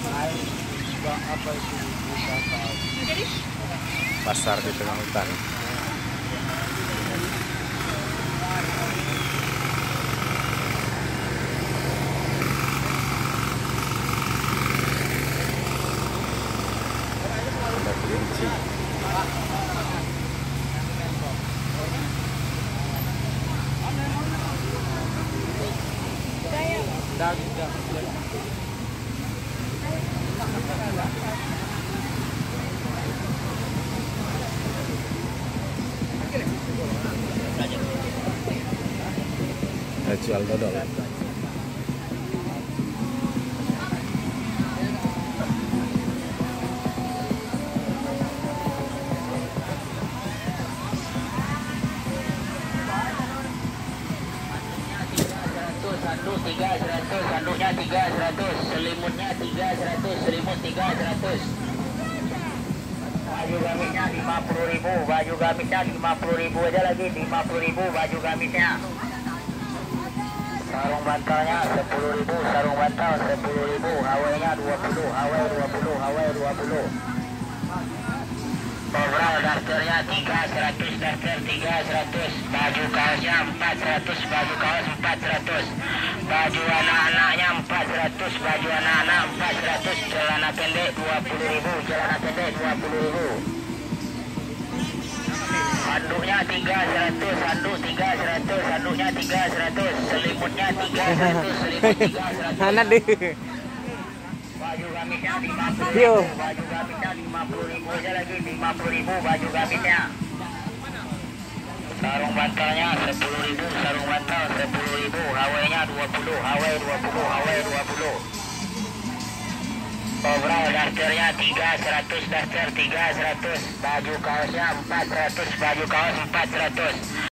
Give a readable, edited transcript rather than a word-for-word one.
Apa itu Pasar di tengah hutan. Ada kelinci. Jual dodol. Sanduknya 300, selimutnya 300, selimut 300. Baju gamisnya 50.000, baju gamisnya 50.000 aja lagi, 50.000 baju gamisnya. Sarung bantalnya 10.000, sarung bantal 10.000, hawainya 20, hawai 20, hawai 20. Overall dasternya 300, daster 300, baju kaosnya 400, baju kaos 400, baju anak-anaknya 400, baju anak-anak 400, celana pendek 20.000, celana pendek 20.000. Handuknya 300, handuk 300, handuknya 300, selimutnya 300, selimut 300. Mana deh? Baju gamisnya 50.000, Yo. baju gamisnya 50.000 aja lagi, 50.000 baju gamisnya. Sarung bantalnya 10.000, sarung bantal 10.000, hawainya 20, hawai 20, hawai 20. Overall dasternya 300, daster 300, baju kaosnya 400, baju kaos 400,